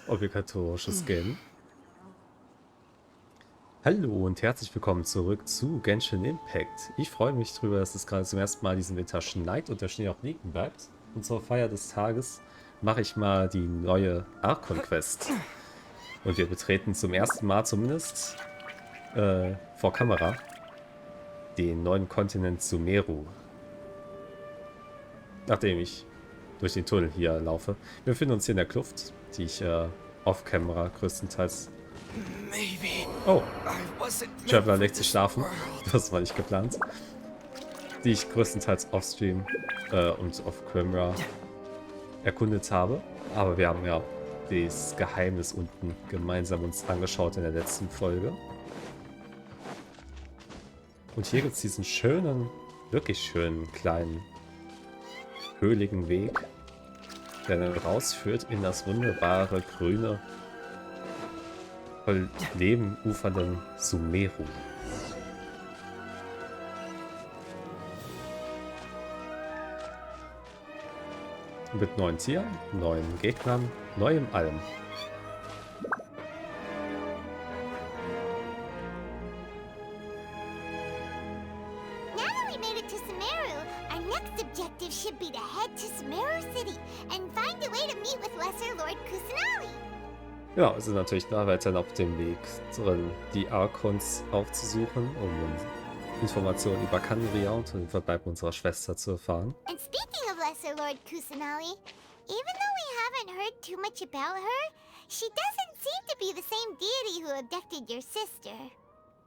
Obligatorisches Game. Hallo und herzlich willkommen zurück zu Genshin Impact. Ich freue mich darüber, dass es gerade zum ersten Mal diesen Winter schneit und der Schnee auch liegen bleibt. Und zur Feier des Tages mache ich mal die neue Archon-Quest. Und wir betreten zum ersten Mal zumindest vor Kamera den neuen Kontinent Sumeru. Nachdem ich durch den Tunnel hier laufe. Wir befinden uns hier in der Kluft, die ich off-camera größtenteils... Oh, Traveler legt sich schlafen. Das war nicht geplant. Die ich größtenteils off-stream und off-camera erkundet habe. Aber wir haben ja das Geheimnis unten gemeinsam uns angeschaut in der letzten Folge. Und hier gibt es diesen schönen, wirklich schönen kleinen, höhligen Weg, der dann rausführt in das wunderbare, grüne, voll Leben ufernden Sumeru. Mit neuen Tieren, neuen Gegnern, neuem allem. Ja, wir sind natürlich da weiterhin auf dem Weg drin, die Archons aufzusuchen, um Informationen über K03 und den Verbleib unserer Schwester zu erfahren. And speaking of Lesser Lord Kusanali, even though we haven't heard too much about her, she doesn't seem to be the same deity who abducted your sister.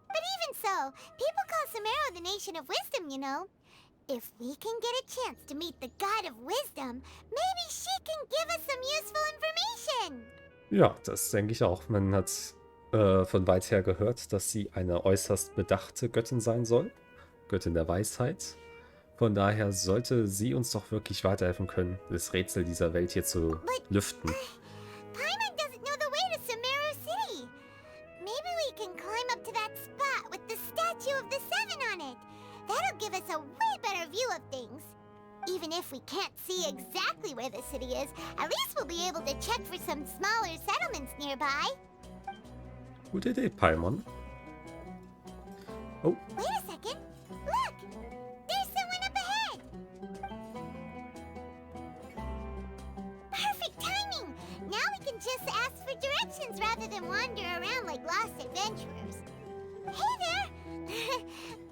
But even so, people call Sumeru the nation of wisdom, you know. If we can get a chance to meet the god of wisdom, maybe she can give us some useful information. Ja, das denke ich auch. Man hat von weit her gehört, dass sie eine äußerst bedachte Göttin sein soll. Göttin der Weisheit. Von daher sollte sie uns doch wirklich weiterhelfen können, das Rätsel dieser Welt hier zu lüften. Paimon doesn't know the way to Sumeru City. Maybe we can climb up to that spot with the statue of the Seven on it. That'll give us a way better view of things. Even if we can't see exactly where the city is, at least we'll be able to check for some smaller settlements nearby. Gute Idee, Paimon. Oh. Wait a second. Look! There's someone up ahead! Perfect timing! Now we can just ask for directions rather than wander around like lost adventurers. Hey there!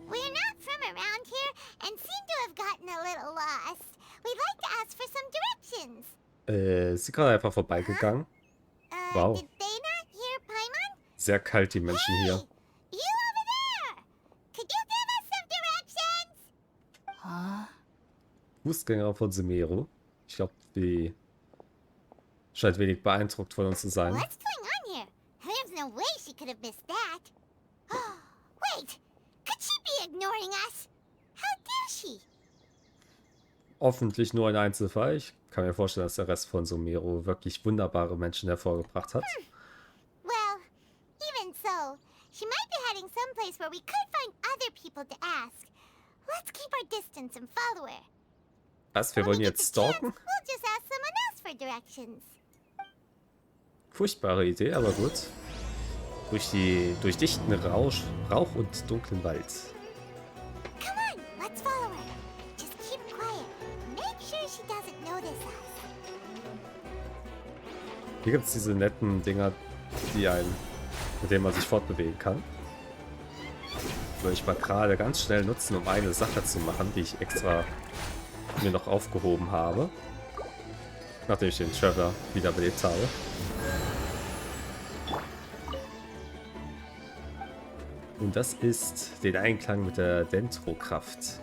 We're not from around here and seem to have gotten a little lost. We'd like to ask for some directions. Ist sie gerade einfach vorbeigegangen? Wow. Did they not hear Paimon? Sehr kalt, die Menschen hier. You over there! Could you give us some directions? Huh? Fußgänger von Sumeru. Ich glaube, die scheint wenig beeindruckt von uns zu sein. What's going on here? There's no way she could have missed that. Wait! Could she be ignoring us? How dare she? Hoffentlich nur ein Einzelfall. Ich kann mir vorstellen, dass der Rest von Sumeru wirklich wunderbare Menschen hervorgebracht hat. Well, even so, she might be heading someplace where we could find other people to ask. Let's keep our distance and follow her. Was? Wir wollen jetzt stalken? We'll just ask someone else for directions. Furchtbare Idee, aber gut. Durch dichten Rauch und dunklen Wald. Come on, let's follow her. Just keep quiet. Make sure she doesn't notice us. Hier gibt es diese netten Dinger, mit denen man sich fortbewegen kann. Würde ich mal gerade ganz schnell nutzen, um eine Sache zu machen, die ich extra mir noch aufgehoben habe. Nachdem ich den Traveler wiederbelebt habe. Und das ist den Einklang mit der Dendro-Kraft.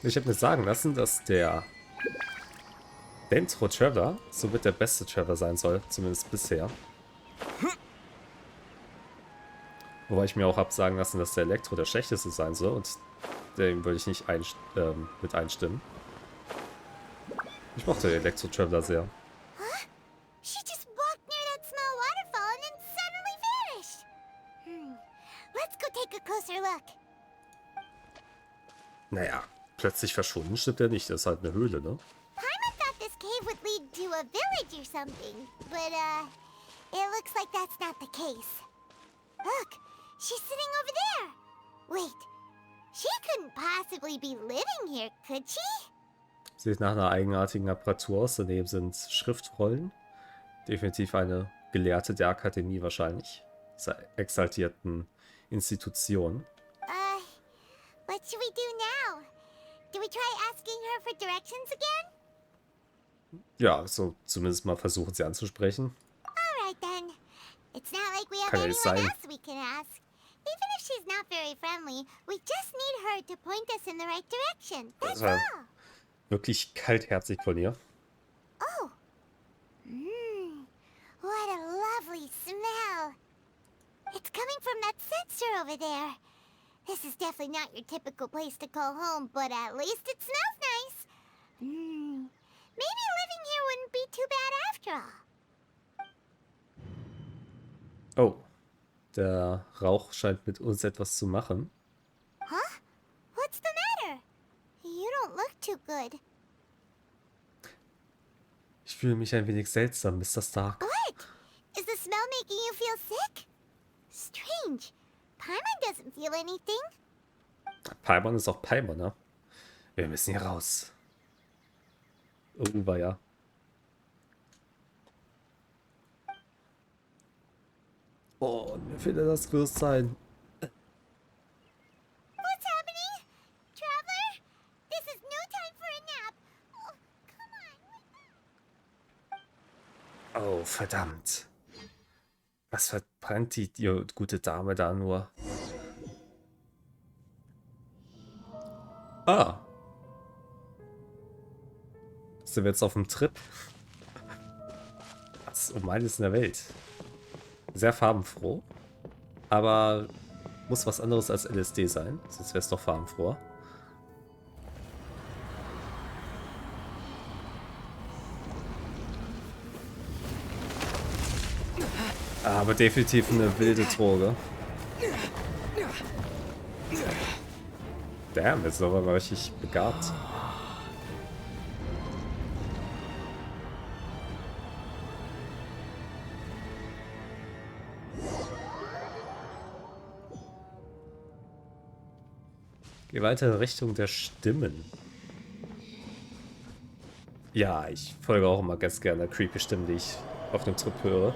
Ich habe mir sagen lassen, dass der Dendro-Traveler somit der beste Traveler sein soll, zumindest bisher. Wobei ich mir auch habe sagen lassen, dass der Elektro der schlechteste sein soll und dem würde ich nicht mit einstimmen. Ich mochte den Elektro-Traveler sehr. She just walked near that small waterfall and then suddenly vanished. Let's go take a closer look. Naja, plötzlich verschwunden stimmt er nicht. Das ist halt eine Höhle, ne? Paimon thought this cave would lead to a village or something. But, it looks like that's not the case. Look, she's sitting over there. Wait, she couldn't possibly be living here, could she? Sieht nach einer eigenartigen Apparatur aus. Daneben sind Schriftrollen. Definitiv eine Gelehrte der Akademie wahrscheinlich. Dieser exaltierten Institution. What should we do now? Do we try asking her for directions again? Ja, so zumindest mal versuchen sie anzusprechen. Alright then. It's not like we have Kann ja nicht anyone sein. else we can ask. Even if she's not very friendly, we just need her to point us in the right direction. That's all. Wirklich kaltherzig von ihr. Oh. What a lovely smell. It's coming from that sensor over there. This is definitely not your typical place to call home, but at least it smells nice. Maybe living here wouldn't be too bad after all. Oh, der Rauch scheint mit uns etwas zu machen. Huh? What's the matter? You don't look too good. Ich fühle mich ein wenig seltsam, Mr. Stark. What? Is the smell making you feel sick? Strange. Paimon doesn't feel anything. Paimon ist auch Paimon, ne? Wir müssen hier raus. War ja. Oh, mir fehlt das Bewusstsein. What's happening? Traveler? This is no time for a nap. Oh, come on. Oh, verdammt. Was verbrennt die gute Dame da nur? Ah. Sind wir jetzt auf dem Trip? Was um alles in der Welt? Sehr farbenfroh. Aber muss was anderes als LSD sein. Sonst wäre es doch farbenfroh. Aber definitiv eine wilde Droge. Damn, jetzt ist aber mal richtig begabt. Geh weiter in Richtung der Stimmen. Ja, ich folge auch immer ganz gerne creepy Stimmen, die ich auf dem Trip höre.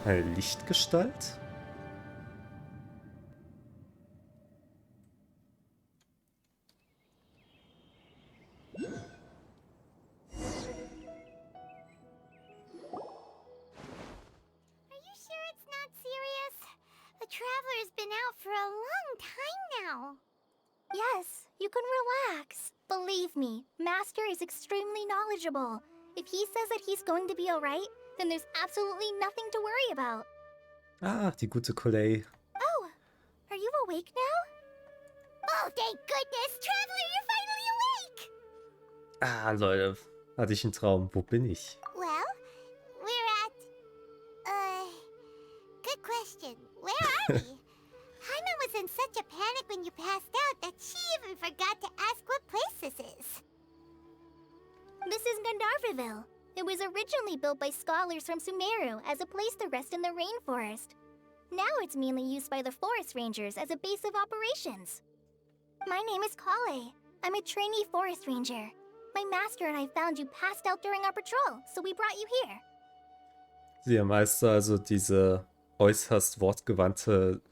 Eine Lichtgestalt? The traveler's been out for a long time now. Yes, you can relax. Believe me, Master is extremely knowledgeable. If he says that he's going to be alright, then there's absolutely nothing to worry about. Ah, die gute Kolei. Oh, are you awake now? Oh, thank goodness! Traveler, you're finally awake! Ah, Leute. Hatte ich einen Traum. Wo bin ich? Well, we're at... good question. Where are we? Hyman was in such a panic when you passed out that she even forgot to ask what place this is. This is Gandharvaville. It was originally built by scholars from Sumeru as a place to rest in the rainforest. Now it's mainly used by the forest rangers as a base of operations. My name is Kale. I'm a trainee forest ranger. My master and I found you passed out during our patrol, so we brought you here. Der Meister, also diese äußerst wortgewandte,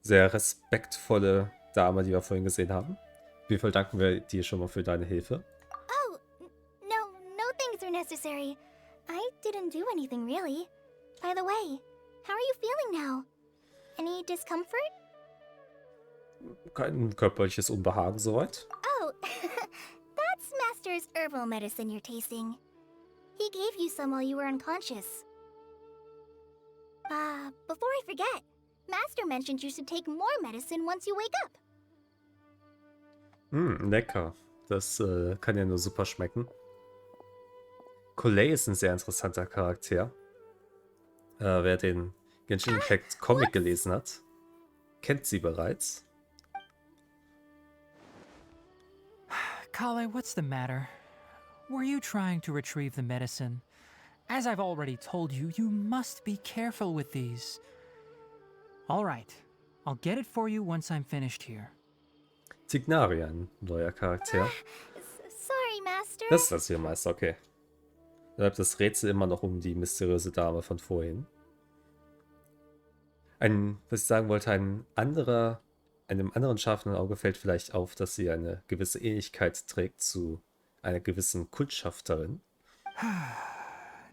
sehr respektvolle Dame, die wir vorhin gesehen haben. Auf jeden Fall danken wir dir schon mal für deine Hilfe. Oh, no thanks are necessary. I didn't do anything really. By the way, how are you feeling now? Any discomfort? Kein körperliches Unbehagen soweit. Oh, that's Master's herbal medicine you're tasting. He gave you some while you were unconscious. Before I forget, Master mentioned you should take more medicine once you wake up. Lecker. Das kann ja nur super schmecken. Kolei ist ein sehr interessanter Charakter. Wer den Genshin Impact Comic gelesen hat, kennt sie bereits. Kale, what's the matter? Were you trying to retrieve the medicine? As I've already told you, you must be careful with these. All right, I'll get it for you once I'm finished here. Tignaria, ein neuer Charakter. Sorry, Master. Das ist das hier, Meister, okay. Da bleibt das Rätsel immer noch um die mysteriöse Dame von vorhin. Was ich sagen wollte, einem anderen scharfen Auge fällt vielleicht auf, dass sie eine gewisse Ähnlichkeit trägt zu einer gewissen Kundschafterin.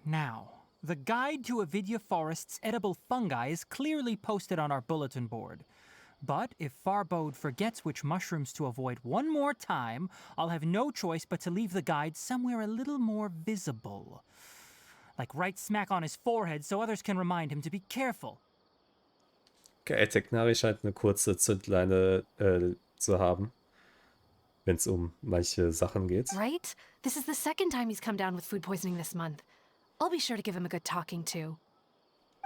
Now, the guide to Avidya Forest's edible fungi is clearly posted on our bulletin board. But if Farbode forgets which mushrooms to avoid one more time, I'll have no choice but to leave the guide somewhere a little more visible. Like right smack on his forehead so others can remind him to be careful. Okay, Tignaria scheint eine kurze Zündleine zu haben, wenn es um manche Sachen geht. Right? This is the second time he's come down with food poisoning this month. I'll be sure to give him a good talking to.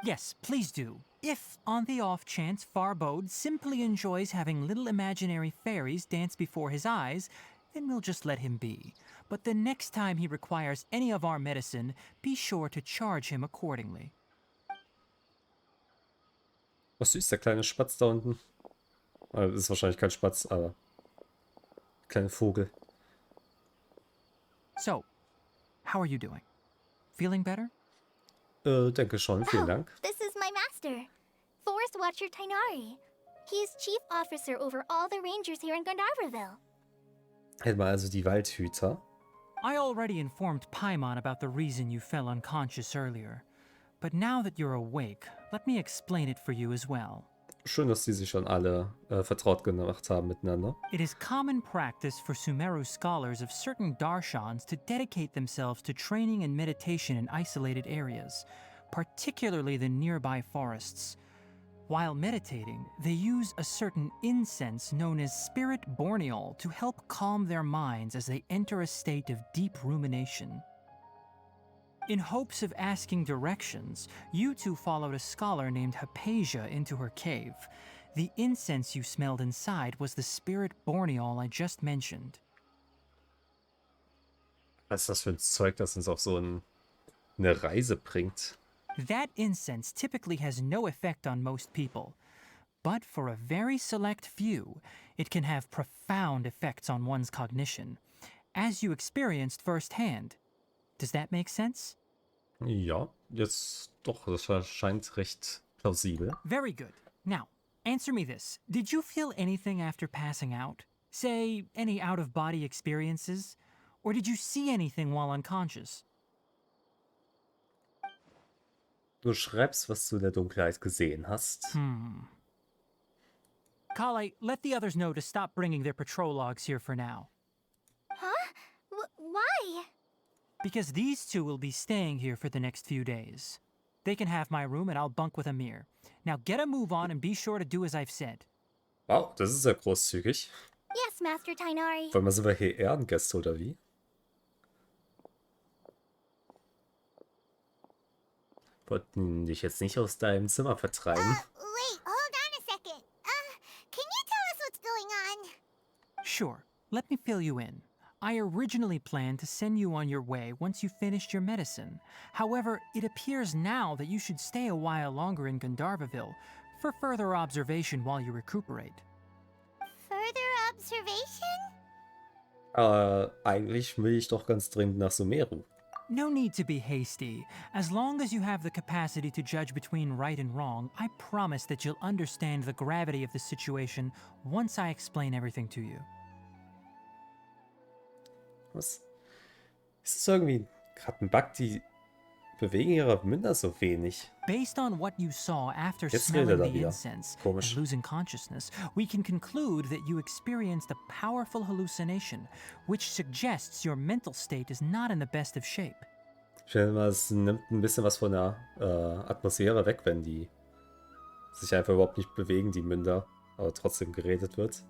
Yes, please do. If, on the off chance, Farbode simply enjoys having little imaginary fairies dance before his eyes, then we'll just let him be. But the next time he requires any of our medicine, be sure to charge him accordingly. Was süß, der kleine Spatz da unten. Das ist wahrscheinlich kein Spatz, aber kleiner Vogel. So, how are you doing? Feeling better? Denke schon, vielen Dank. This is my master, Forest Watcher Tainari. He is chief officer over all the rangers here in Gandharvaville. Hätten wir also die Waldhüter. I already informed Paimon about the reason you fell unconscious earlier. But now that you're awake, let me explain it for you as well. Schön, dass die sich schon alle vertraut gemacht haben miteinander. It is common practice for Sumeru scholars of certain darshans to dedicate themselves to training and meditation in isolated areas, particularly the nearby forests. While meditating, they use a certain incense known as spirit borneol to help calm their minds as they enter a state of deep rumination. In hopes of asking directions, you two followed a scholar named Hypatia into her cave. The incense you smelled inside was the spirit borneol I just mentioned. Was ist das für ein Zeug, das uns auf so eine Reise bringt? That incense typically has no effect on most people, but for a very select few, it can have profound effects on one's cognition, as you experienced firsthand. Does that make sense? Ja, jetzt doch, das scheint recht plausibel. Very good. Now, answer me this. Did you feel anything after passing out? Say, any out-of-body experiences? Or did you see anything while unconscious? Du schreibst, was du in der Dunkelheit gesehen hast. Kale, let the others know to stop bringing their patrol logs here for now. Huh? Why? Because these two will be staying here for the next few days. They can have my room and I'll bunk with Mehr. Now get a move on and be sure to do as I've said. Wow, das ist sehr großzügig. Yes, Master Tainari. Wollen wir sind wir hier Ehrengäste oder wie? Wollten dich jetzt nicht aus deinem Zimmer vertreiben? Wait, hold on a second. Can you tell us what's going on? Sure, let me fill you in. I originally planned to send you on your way once you finished your medicine. However, it appears now that you should stay a while longer in Gandharvaville for further observation while you recuperate. Further observation? Eigentlich will ich doch ganz dringend nach Sumeru. No need to be hasty. As long as you have the capacity to judge between right and wrong, I promise that you'll understand the gravity of the situation once I explain everything to you. Was? Ist es irgendwie gerade ein Bug, die bewegen ihre Münder so wenig? Based on what you saw after Jetzt smelling redet er the wieder. incense Komisch. and losing consciousness, we can conclude that you experienced a powerful hallucination, which suggests your mental state is not in the best of shape. Ich finde mal, es nimmt ein bisschen was von der Atmosphäre weg, wenn die sich einfach überhaupt nicht bewegen, die Münder, aber trotzdem geredet wird.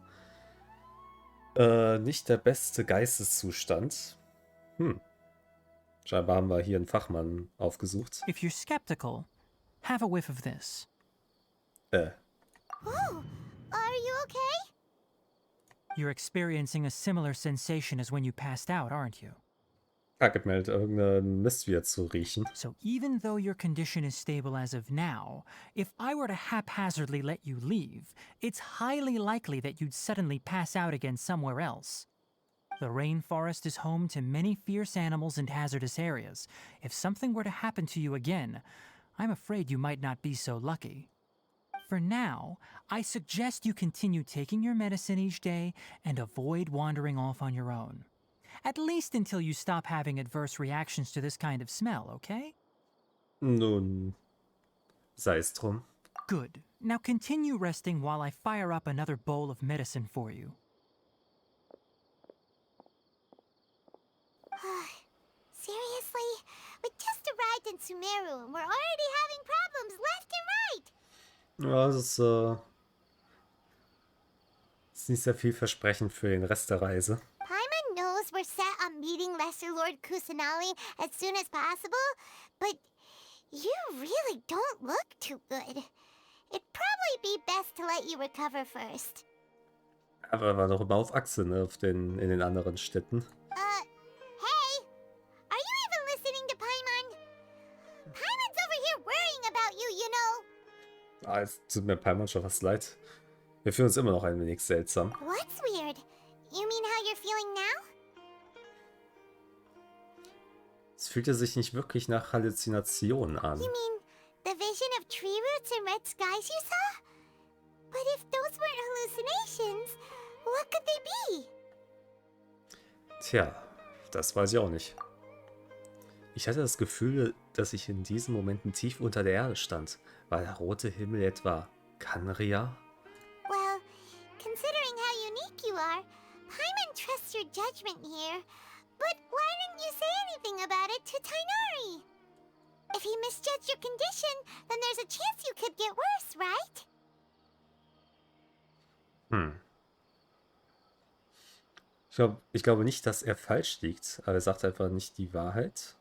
Nicht der beste Geisteszustand. Scheinbar haben wir hier einen Fachmann aufgesucht. If you're skeptical, have a whiff of this. Oh, are you okay? You're experiencing a similar sensation as when you passed out, aren't you? Gemeldet, irgendeinen Mist wieder zu riechen. So even though your condition is stable as of now, if I were to haphazardly let you leave, it's highly likely that you'd suddenly pass out again somewhere else. The rainforest is home to many fierce animals and hazardous areas. If something were to happen to you again, I'm afraid you might not be so lucky. For now, I suggest you continue taking your medicine each day and avoid wandering off on your own. At least until you stop having adverse reactions to this kind of smell, okay? Nun, sei es drum. Good. Now continue resting while I fire up another bowl of medicine for you. Seriously? We just arrived in Sumeru and we're already having problems left and right! Ja, das ist nicht sehr vielversprechend für den Rest der Reise. Paimon knows we're set on meeting Lesser Lord Kusanali as soon as possible, but you really don't look too good. It'd probably be best to let you recover first. Aber er war doch immer auf Achse, ne, in den anderen Städten. Hey! Are you even listening to Paimon? Paimon's over here worrying about you, you know. Ah, es tut mir Paimon schon fast leid. Wir fühlen uns immer noch ein wenig seltsam. What's weird? You mean how you're feeling now? Es fühlte sich nicht wirklich nach Halluzinationen an. You mean the vision of tree roots and red skies you saw? But if those weren't hallucinations, what could they be? Tja, das weiß ich auch nicht. Ich hatte das Gefühl, dass ich in diesen Momenten tief unter der Erde stand. War der rote Himmel etwa Kanria? Well, considering how unique you are, Paimon trusts your judgment here. But why didn't you say anything about it to Tainari? If he misjudged your condition, then there's a chance you could get worse, right? Ich glaube nicht, dass er falsch liegt, aber er sagt einfach nicht die Wahrheit.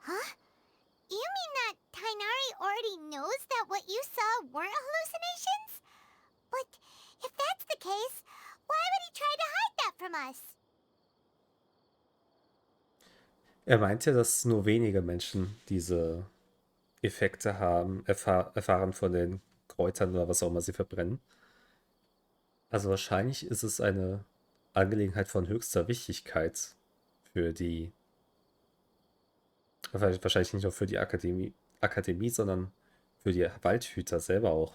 Huh? You mean that Tainari already knows that what you saw weren't hallucinations? But if that's the case, why would he try to hide that from us? Er meint ja, dass nur wenige Menschen diese Effekte haben, erfahren von den Kräutern oder was auch immer sie verbrennen. Also wahrscheinlich ist es eine Angelegenheit von höchster Wichtigkeit für die, wahrscheinlich nicht nur für die Akademie, sondern für die Waldhüter selber auch.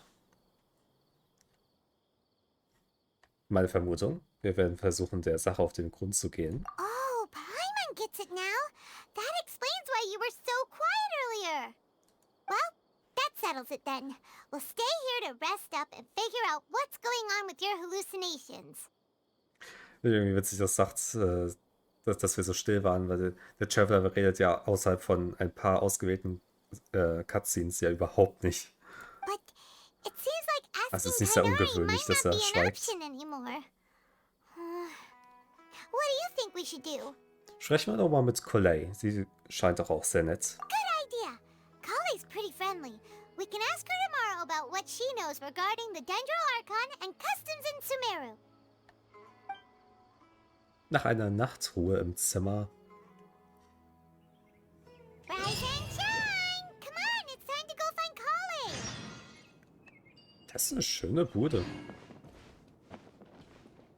Meine Vermutung, wir werden versuchen, der Sache auf den Grund zu gehen. Oh, Paimon gets it now. That explains why you were so quiet earlier. Well, that settles it then. We'll stay here to rest up and figure out what's going on with your hallucinations. Irgendwie witzig, das sagt, dass wir so still waren, weil der Traveler redet ja außerhalb von ein paar ausgewählten Cutscenes ja überhaupt nicht. But it seems like asking Also es ist nicht sehr Tainari ungewöhnlich, might dass not er be an schweigt. option anymore. What do you think we should do? Sprechen wir doch mal mit Coley. Sie scheint doch auch sehr nett. Good idea. Kale's pretty friendly. We can ask her tomorrow about what she knows regarding the Dendro Archon and customs in Sumeru. Nach einer Nachtruhe im Zimmer. Rise and shine! Come on, it's time to go find Kale! Das ist eine schöne Bude.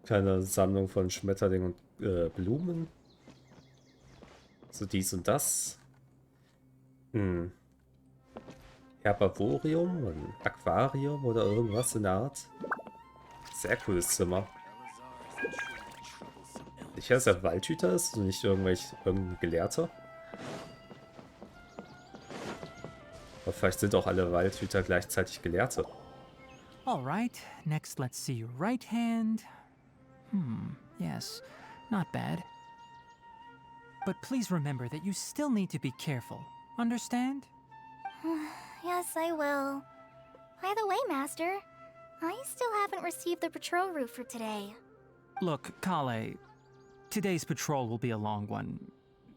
Kleine Sammlung von Schmetterlingen und Blumen. So dies und das. Herbarium, ein Aquarium oder irgendwas in der Art. Sehr cooles Zimmer. Ich weiß, dass er Waldhüter ist und nicht irgendein Gelehrter. Aber vielleicht sind auch alle Waldhüter gleichzeitig Gelehrte. All right, next let's see your right hand. Yes, not bad. But please remember that you still need to be careful. Understand? Yes, I will. By the way, Master, I still haven't received the patrol route for today. Look, Kale, today's patrol will be a long one,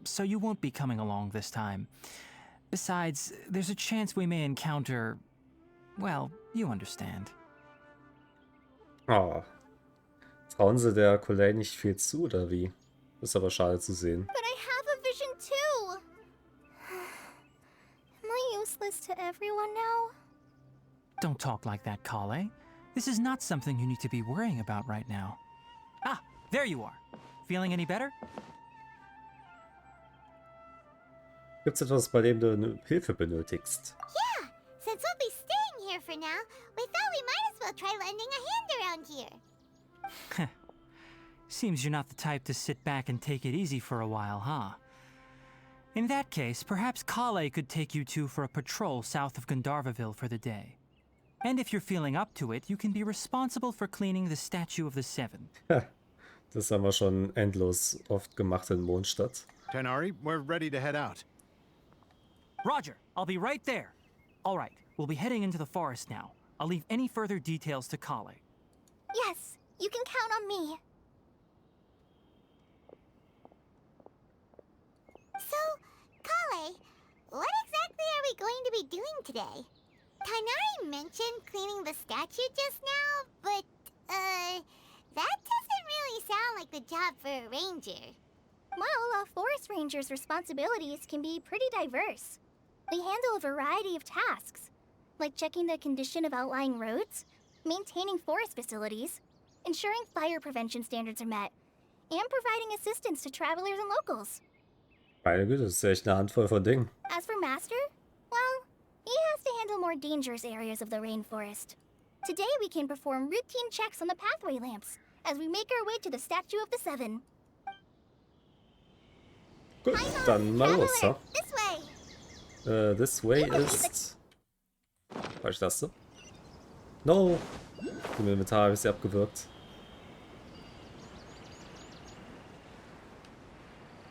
so you won't be coming along this time. Besides, there's a chance we may encounter... well, you understand. Oh. Trauen sie der Colleen nicht viel zu, oder wie? Ist aber schade zu sehen. But I have a vision too! Am I useless to everyone now? Don't talk like that, Kale. This is not something you need to be worrying about right now. Ah, there you are. Feeling any better? Gibt's etwas, bei dem du Hilfe benötigst? Yeah, since we'll be staying here for now, we thought we might as well try lending a hand around here. Seems you're not the type to sit back and take it easy for a while, huh? In that case, perhaps Kale could take you two for a patrol south of Gandharvaville for the day. And if you're feeling up to it, you can be responsible for cleaning the statue of the Seven. Das haben wir schon endlos oft gemacht in Mondstadt. Tenari, we're ready to head out. Roger, I'll be right there. All right, we'll be heading into the forest now. I'll leave any further details to Kale. Yes, you can count on me. So, Kale, what exactly are we going to be doing today? Tainari mentioned cleaning the statue just now, but, that doesn't really sound like the job for a ranger. Well, a forest ranger's responsibilities can be pretty diverse. They handle a variety of tasks, like checking the condition of outlying roads, maintaining forest facilities, ensuring fire prevention standards are met, and providing assistance to travelers and locals. Meine Güte, das ist echt eine Handvoll von Dingen. As for Master, well, he has to handle more dangerous areas of the rainforest. Today we can perform routine checks on the pathway lamps as we make our way to the Statue of the Seven. Gut, dann mal los, ha? This way! This way ist... Falsche Taste. No! Im Inventar habe ich sie abgewürgt.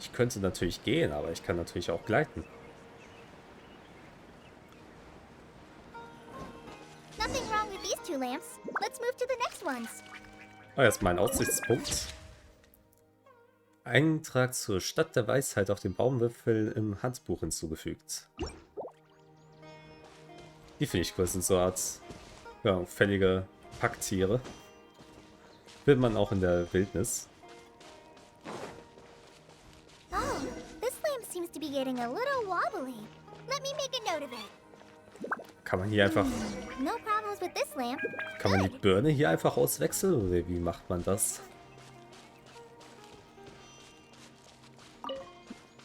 Ich könnte natürlich gehen, aber ich kann natürlich auch gleiten. Nothing wrong with these two lamps. Let's move to the next ones. Oh, jetzt mein Aussichtspunkt. Eintrag zur Stadt der Weisheit auf dem Baumwipfel im Handbuch hinzugefügt. Die finde ich cool, das sind so eine Art ja, fällige Packtiere. Will man auch in der Wildnis. Oh, this lamp seems to be getting a little wobbly. Let me make a note of it. Kann man hier einfach... No problems with this lamp. Kann man die Birne hier einfach auswechseln? Oder wie macht man das?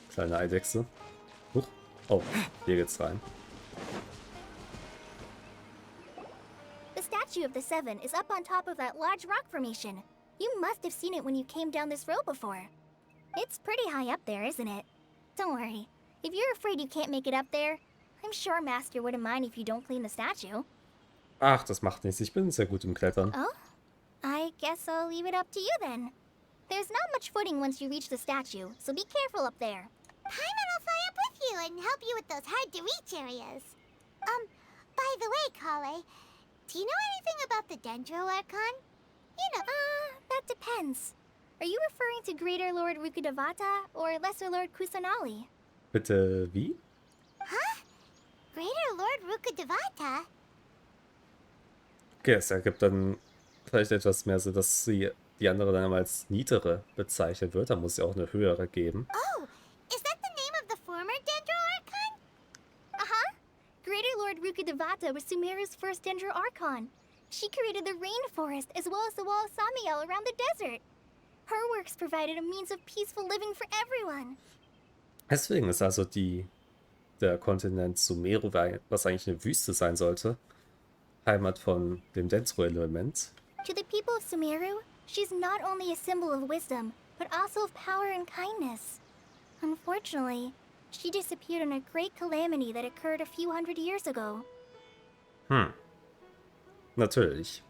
Kleine Eidechse. Huch. Oh, hier geht's rein. The Statue of the Seven is up on top of that large rock formation. You must have seen it when you came down this road before. It's pretty high up there, isn't it? Don't worry. If you're afraid you can't make it up there, I'm sure Master wouldn't mind if you don't clean the statue. Ach, das macht nichts. Ich bin sehr gut im Klettern. Oh? I guess I'll leave it up to you then. There's not much footing once you reach the statue, so be careful up there. Paimon will fly up with you and help you with those hard-to-reach areas. By the way, Kale, do you know anything about the Dendro Archon? You know, That depends. Are you referring to Greater Lord Rukudavata or Lesser Lord Kusanali? Bitte, wie? huh? Greater Lord Rukudavata? Okay, es ergibt dann vielleicht etwas mehr so, dass sie die andere dann als niedere bezeichnet wird. Da muss sie auch eine höhere geben. Oh, is that the name of the former Dendro Archon? Uh-huh. Greater Lord Rukudavata was Sumeru's first Dendro Archon. She created the rainforest as well as the wall of Samiel around the desert. Her works provided a means of peaceful living for everyone. Deswegen ist also der Kontinent Sumeru, was eigentlich eine Wüste sein sollte, Heimat von dem Dendro-Element. To the people of Sumeru, she's not only a symbol of wisdom, but also of power and kindness. Unfortunately, she disappeared in a great calamity that occurred a few hundred years ago. Natürlich.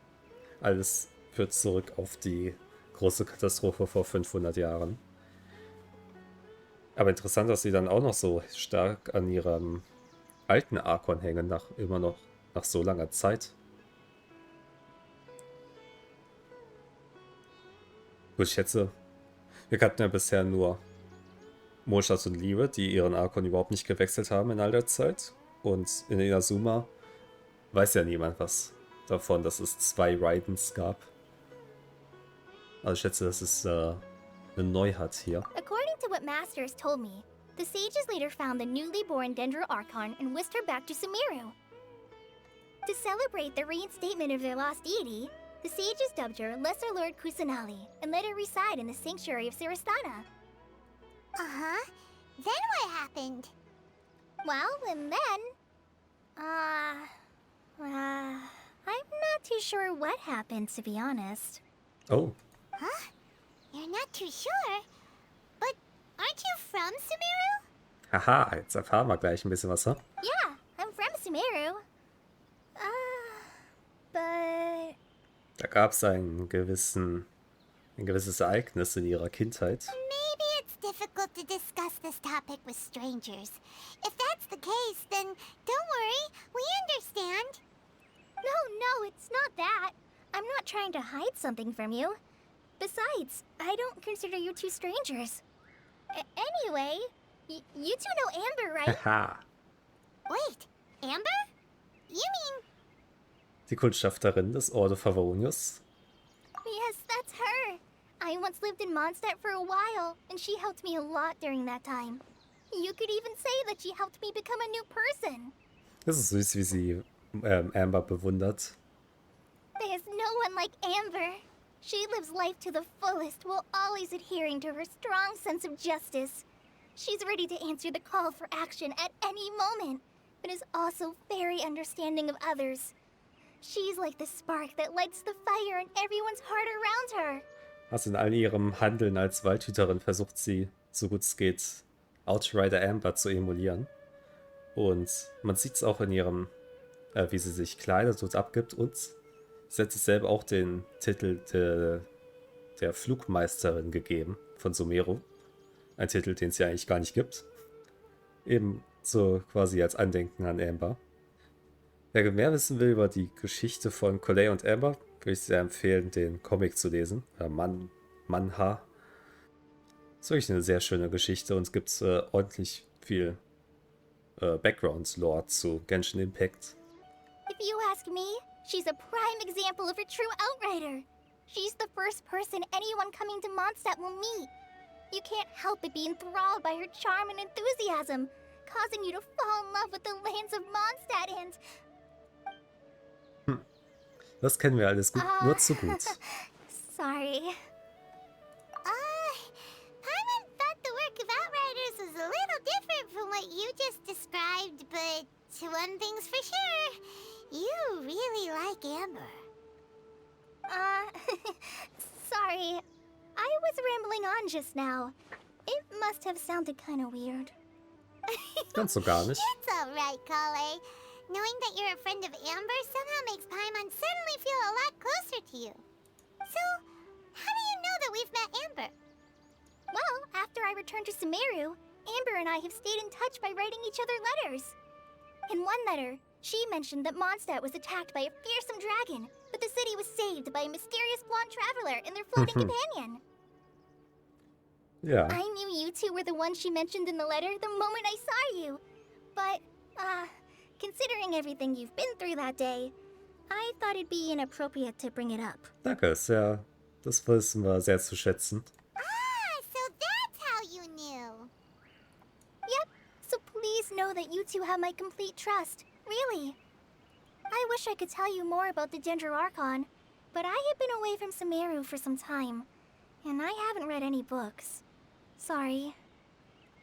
Alles führt zurück auf die große Katastrophe vor 500 Jahren. Aber interessant, dass sie dann auch noch so stark an ihrem alten Archon hängen, immer noch nach so langer Zeit. Gut, ich schätze, wir kannten ja bisher nur Mondstadt und Liebe, die ihren Archon überhaupt nicht gewechselt haben in all der Zeit. Und in Inazuma weiß ja niemand was davon, dass es 2 Raidens gab. Also ich schätze, das ist eine Neuheit hier. According to what Masters told me, the sages later found the newly born Dendra Archon and whisked her back to Sumeru. To celebrate the reinstatement of their lost deity, the sages dubbed her Lesser Lord Kusanali and let her reside in the sanctuary of Sarastana. Uh-huh. Then what happened? Well, and then... I'm not too sure what happened, to be honest. Oh, Huh? You're not too sure? But aren't you from Sumeru? haha, jetzt erfahren wir gleich ein bisschen was, ha? Yeah, I'm from Sumeru. But... Da gab es ein gewisses Ereignis in ihrer Kindheit. Maybe it's difficult to discuss this topic with strangers. If that's the case, then don't worry, we understand. No, it's not that. I'm not trying to hide something from you. Besides, I don't consider you two strangers. Anyway, you two know Amber, right? Haha. Wait, Amber? You mean... Die Kundschafterin des Ordo Favonius. Yes, that's her. I once lived in Mondstadt for a while, and she helped me a lot during that time. You could even say that she helped me become a new person. Es ist süß, wie sie Amber bewundert. There's no one like Amber. She lives life to the fullest while always adhering to her strong sense of justice. She's ready to answer the call for action at any moment, but is also very understanding of others. She's like the spark that lights the fire in everyone's heart around her. Also in all ihrem Handeln als Waldhüterin versucht sie, so gut es geht, Outrider Amber zu emulieren. Und man sieht es auch in ihrem, wie sie sich kleidet und abgibt, und sie hat sich selber auch den Titel der Flugmeisterin gegeben von Sumeru. Ein Titel, den es ja eigentlich gar nicht gibt. Eben so quasi als Andenken an Amber. Wer mehr wissen will über die Geschichte von Coley und Amber, würde ich sehr empfehlen, den Comic zu lesen. Manha. Das ist wirklich eine sehr schöne Geschichte und es gibt ordentlich viel Background-Lore zu Genshin Impact. If you ask me, she's a prime example of a true outrider. She's the first person anyone coming to Mondstadt will meet. You can't help but be enthralled by her charm and enthusiasm, causing you to fall in love with the lands of Mondstadt and... Das kennen wir alles gut, nur zu gut. Sorry. Paimon thought the work of Outriders was a little different from what you just described, but one thing's for sure, you really like Amber. Sorry. I was rambling on just now. It must have sounded kind of weird. Ganz so gar nicht. It's alright, Kale. Knowing that you're a friend of Amber somehow makes Paimon suddenly feel a lot closer to you. So, how do you know that we've met Amber? Well, after I returned to Sumeru, Amber and I have stayed in touch by writing each other letters. In one letter, she mentioned that Mondstadt was attacked by a fearsome dragon, but the city was saved by a mysterious blonde traveler and their floating companion. Ja. I knew you two were the ones she mentioned in the letter the moment I saw you. But, considering everything you've been through that day, I thought it'd be inappropriate to bring it up. Danke, sehr, das wissen wir sehr zu schätzen. Ah, so that's how you knew. Yep, so please know that you two have my complete trust. Really. I wish I could tell you more about the Dendra Archon, but I have been away from Sumeru for some time, and I haven't read any books. Sorry.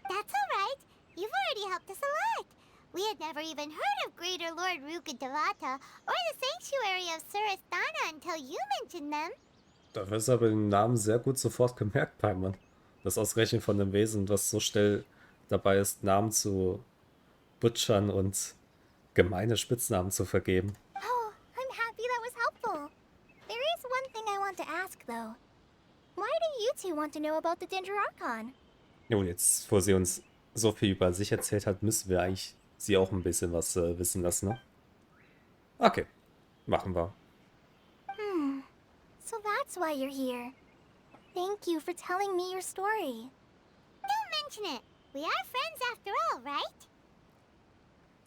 That's alright. You've already helped us a lot. We had never even heard of Greater Lord Rukadevata or the Sanctuary of Surasthana until you mentioned them. Dafür ist aber den Namen sehr gut sofort gemerkt, Paimon. Das Ausgerechnet von einem Wesen, was so schnell dabei ist, Namen zu butchern und gemeine Spitznamen zu vergeben. Oh, I'm happy that was helpful. There is one thing I want to ask, though. Why do you two want to know about the Dendra Archon? Nun, jetzt, wo sie uns so viel über sich erzählt hat, müssen wir eigentlich sie auch ein bisschen was wissen lassen, ne? Okay, machen wir. So that's why you're here. Thank you for telling me your story. Don't mention it. We are friends after all, right?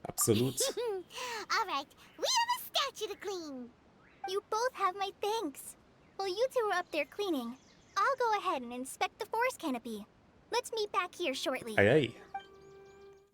Absolut. Alright, we have a statue to clean. You both have my thanks. While you two are up there cleaning, I'll go ahead and inspect the forest canopy. Let's meet back here shortly. Ei, ei.